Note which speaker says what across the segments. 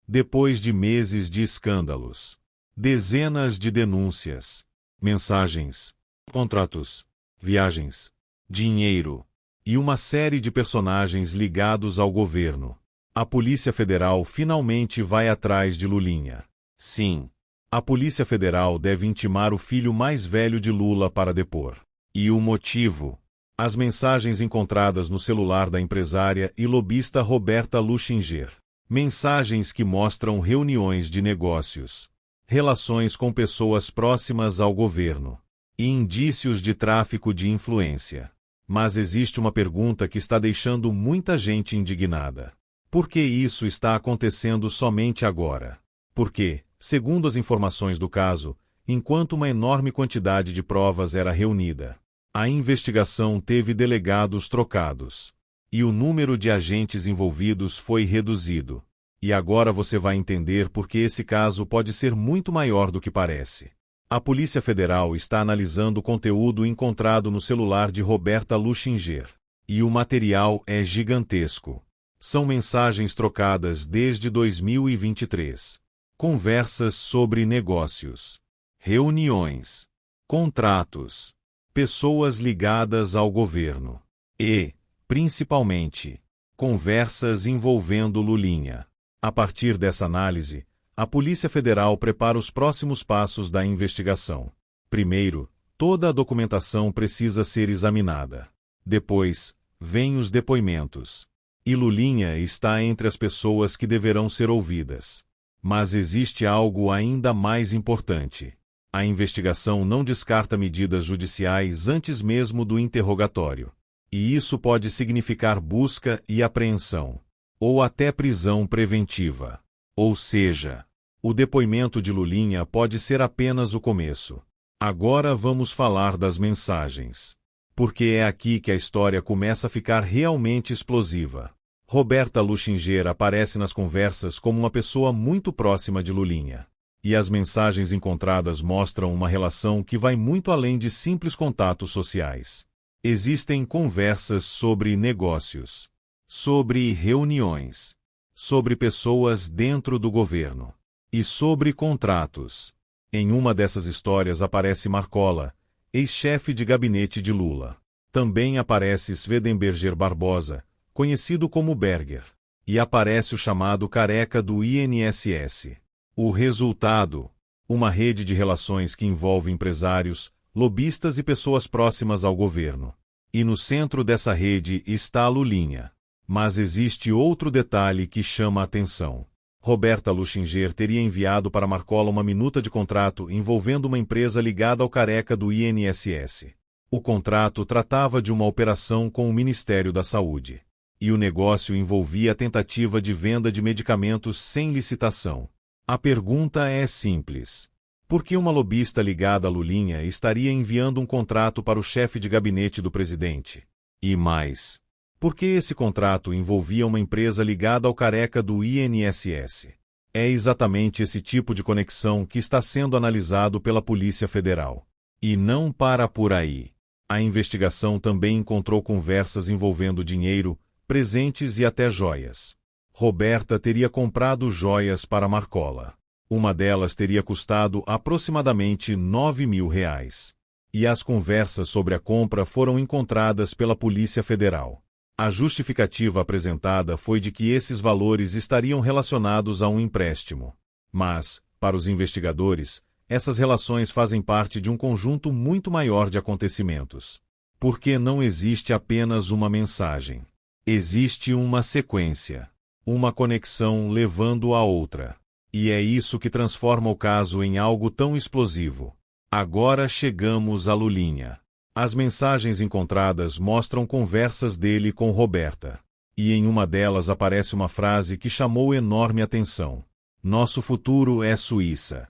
Speaker 1: Depois de meses de escândalos, dezenas de denúncias, mensagens, contratos, viagens, dinheiro e uma série de personagens ligados ao governo, a Polícia Federal finalmente vai atrás de Lulinha. Sim, a Polícia Federal deve intimar o filho mais velho de Lula para depor. E o motivo? As mensagens encontradas no celular da empresária e lobista Roberta Luchinger. Mensagens que mostram reuniões de negócios, relações com pessoas próximas ao governo e indícios de tráfico de influência. Mas existe uma pergunta que está deixando muita gente indignada. Por que isso está acontecendo somente agora? Porque, segundo as informações do caso, enquanto uma enorme quantidade de provas era reunida, a investigação teve delegados trocados. E o número de agentes envolvidos foi reduzido. E agora você vai entender por que esse caso pode ser muito maior do que parece. A Polícia Federal está analisando o conteúdo encontrado no celular de Roberta Luchinger. E o material é gigantesco. São mensagens trocadas desde 2023. Conversas sobre negócios, reuniões, contratos, pessoas ligadas ao governo e, principalmente, conversas envolvendo Lulinha. A partir dessa análise, a Polícia Federal prepara os próximos passos da investigação. Primeiro, toda a documentação precisa ser examinada. Depois, vêm os depoimentos. E Lulinha está entre as pessoas que deverão ser ouvidas. Mas existe algo ainda mais importante. A investigação não descarta medidas judiciais antes mesmo do interrogatório. E isso pode significar busca e apreensão, ou até prisão preventiva. Ou seja, o depoimento de Lulinha pode ser apenas o começo. Agora vamos falar das mensagens. Porque é aqui que a história começa a ficar realmente explosiva. Roberta Luchinger aparece nas conversas como uma pessoa muito próxima de Lulinha. E as mensagens encontradas mostram uma relação que vai muito além de simples contatos sociais. Existem conversas sobre negócios, sobre reuniões, sobre pessoas dentro do governo e sobre contratos. Em uma dessas histórias aparece Marcola, ex-chefe de gabinete de Lula. Também aparece Swedenberger Barbosa, conhecido como Berger. E aparece o chamado careca do INSS. O resultado: uma rede de relações que envolve empresários, lobistas e pessoas próximas ao governo. E no centro dessa rede está a Lulinha. Mas existe outro detalhe que chama a atenção. Roberta Luchinger teria enviado para Marcola uma minuta de contrato envolvendo uma empresa ligada ao careca do INSS. O contrato tratava de uma operação com o Ministério da Saúde. E o negócio envolvia a tentativa de venda de medicamentos sem licitação. A pergunta é simples. Por que uma lobista ligada a Lulinha estaria enviando um contrato para o chefe de gabinete do presidente? E mais, por que esse contrato envolvia uma empresa ligada ao careca do INSS? É exatamente esse tipo de conexão que está sendo analisado pela Polícia Federal. E não para por aí. A investigação também encontrou conversas envolvendo dinheiro, presentes e até joias. Roberta teria comprado joias para Marcola. Uma delas teria custado aproximadamente R$ 9.000. E as conversas sobre a compra foram encontradas pela Polícia Federal. A justificativa apresentada foi de que esses valores estariam relacionados a um empréstimo. Mas, para os investigadores, essas relações fazem parte de um conjunto muito maior de acontecimentos. Porque não existe apenas uma mensagem. Existe uma sequência. Uma conexão levando a outra. E é isso que transforma o caso em algo tão explosivo. Agora chegamos a Lulinha. As mensagens encontradas mostram conversas dele com Roberta. E em uma delas aparece uma frase que chamou enorme atenção. Nosso futuro é Suíça.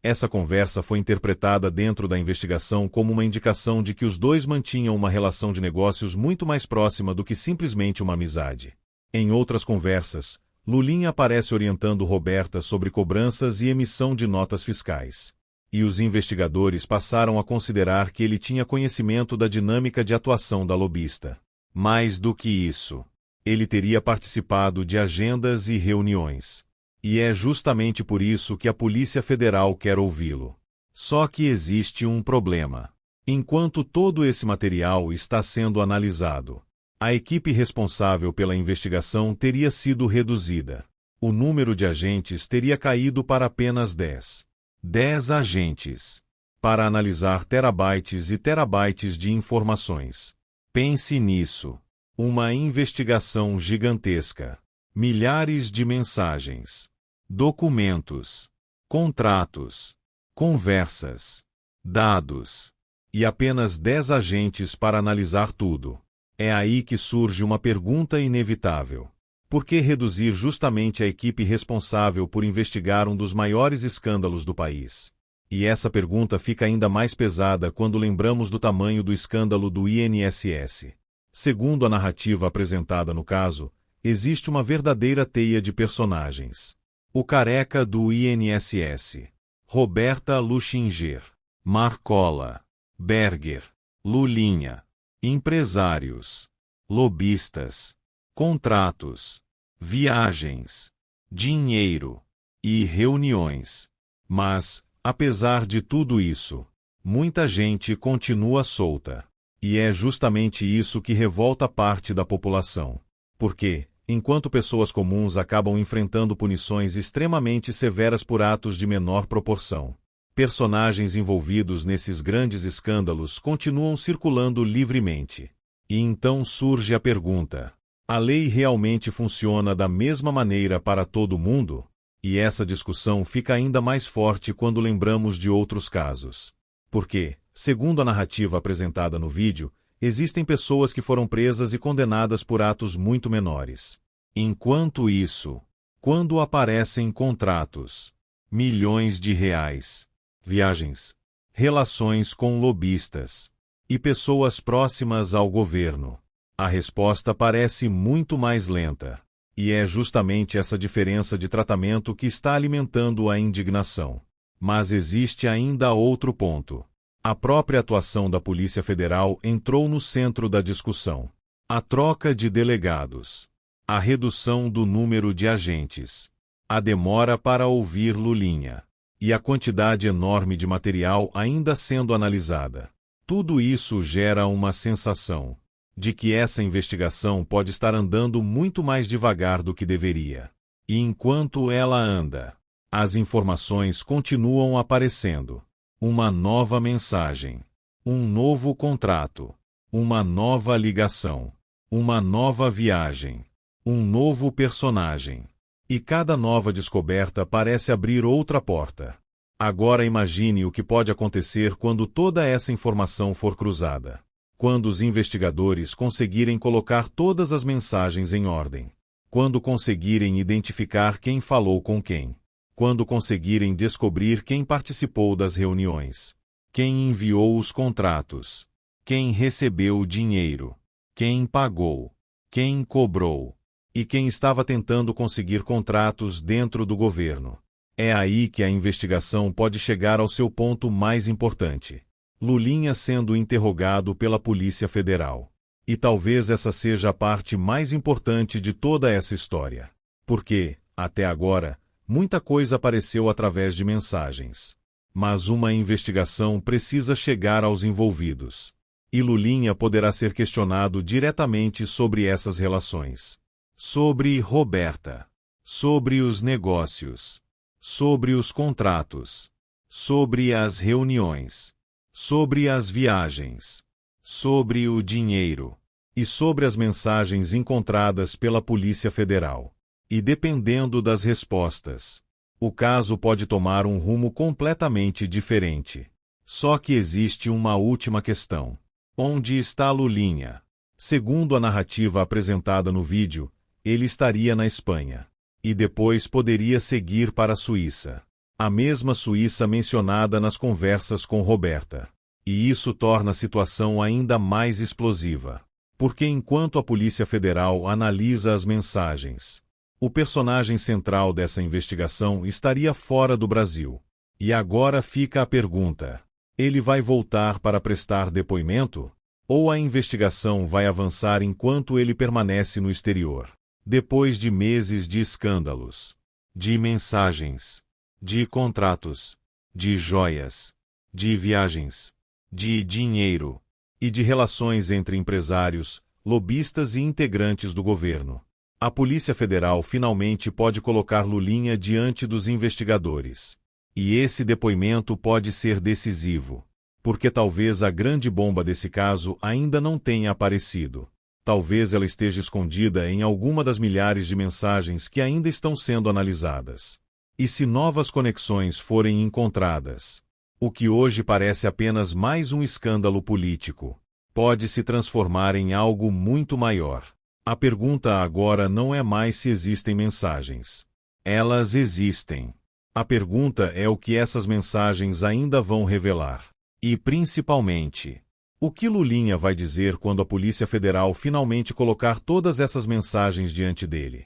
Speaker 1: Essa conversa foi interpretada dentro da investigação como uma indicação de que os dois mantinham uma relação de negócios muito mais próxima do que simplesmente uma amizade. Em outras conversas, Lulinha aparece orientando Roberta sobre cobranças e emissão de notas fiscais. E os investigadores passaram a considerar que ele tinha conhecimento da dinâmica de atuação da lobista. Mais do que isso, ele teria participado de agendas e reuniões. E é justamente por isso que a Polícia Federal quer ouvi-lo. Só que existe um problema. Enquanto todo esse material está sendo analisado, a equipe responsável pela investigação teria sido reduzida. O número de agentes teria caído para apenas 10. 10 agentes. Para analisar terabytes e terabytes de informações. Pense nisso. Uma investigação gigantesca. Milhares de mensagens, documentos, contratos, conversas, dados, e apenas 10 agentes para analisar tudo. É aí que surge uma pergunta inevitável. Por que reduzir justamente a equipe responsável por investigar um dos maiores escândalos do país? E essa pergunta fica ainda mais pesada quando lembramos do tamanho do escândalo do INSS. Segundo a narrativa apresentada no caso, existe uma verdadeira teia de personagens. O careca do INSS, Roberta Luchinger, Marcola, Berger, Lulinha, empresários, lobistas, contratos, viagens, dinheiro e reuniões. Mas, apesar de tudo isso, muita gente continua solta. E é justamente isso que revolta parte da população. Porque, enquanto pessoas comuns acabam enfrentando punições extremamente severas por atos de menor proporção, personagens envolvidos nesses grandes escândalos continuam circulando livremente. E então surge a pergunta: a lei realmente funciona da mesma maneira para todo mundo? E essa discussão fica ainda mais forte quando lembramos de outros casos. Porque, segundo a narrativa apresentada no vídeo, existem pessoas que foram presas e condenadas por atos muito menores. Enquanto isso, quando aparecem contratos, milhões de reais, viagens, relações com lobistas e pessoas próximas ao governo, a resposta parece muito mais lenta. E é justamente essa diferença de tratamento que está alimentando a indignação. Mas existe ainda outro ponto. A própria atuação da Polícia Federal entrou no centro da discussão. A troca de delegados, a redução do número de agentes, a demora para ouvir Lulinha, e a quantidade enorme de material ainda sendo analisada. Tudo isso gera uma sensação de que essa investigação pode estar andando muito mais devagar do que deveria. E enquanto ela anda, as informações continuam aparecendo. Uma nova mensagem, um novo contrato, uma nova ligação, uma nova viagem, um novo personagem. E cada nova descoberta parece abrir outra porta. Agora imagine o que pode acontecer quando toda essa informação for cruzada. Quando os investigadores conseguirem colocar todas as mensagens em ordem. Quando conseguirem identificar quem falou com quem. Quando conseguirem descobrir quem participou das reuniões. Quem enviou os contratos. Quem recebeu o dinheiro. Quem pagou. Quem cobrou. E quem estava tentando conseguir contratos dentro do governo. É aí que a investigação pode chegar ao seu ponto mais importante. Lulinha sendo interrogado pela Polícia Federal. E talvez essa seja a parte mais importante de toda essa história. Porque, até agora, muita coisa apareceu através de mensagens. Mas uma investigação precisa chegar aos envolvidos. E Lulinha poderá ser questionado diretamente sobre essas relações. Sobre Roberta. Sobre os negócios. Sobre os contratos. Sobre as reuniões. Sobre as viagens, sobre o dinheiro e sobre as mensagens encontradas pela Polícia Federal. E dependendo das respostas, o caso pode tomar um rumo completamente diferente. Só que existe uma última questão. Onde está Lulinha? Segundo a narrativa apresentada no vídeo, ele estaria na Espanha. E depois poderia seguir para a Suíça. A mesma Suíça mencionada nas conversas com Roberta. E isso torna a situação ainda mais explosiva. Porque enquanto a Polícia Federal analisa as mensagens, o personagem central dessa investigação estaria fora do Brasil. E agora fica a pergunta: ele vai voltar para prestar depoimento? Ou a investigação vai avançar enquanto ele permanece no exterior? Depois de meses de escândalos, de mensagens, de contratos, de joias, de viagens, de dinheiro e de relações entre empresários, lobistas e integrantes do governo. A Polícia Federal finalmente pode colocar Lulinha diante dos investigadores. E esse depoimento pode ser decisivo, porque talvez a grande bomba desse caso ainda não tenha aparecido. Talvez ela esteja escondida em alguma das milhares de mensagens que ainda estão sendo analisadas. E se novas conexões forem encontradas, o que hoje parece apenas mais um escândalo político, pode se transformar em algo muito maior. A pergunta agora não é mais se existem mensagens. Elas existem. A pergunta é o que essas mensagens ainda vão revelar. E, principalmente, o que Lulinha vai dizer quando a Polícia Federal finalmente colocar todas essas mensagens diante dele?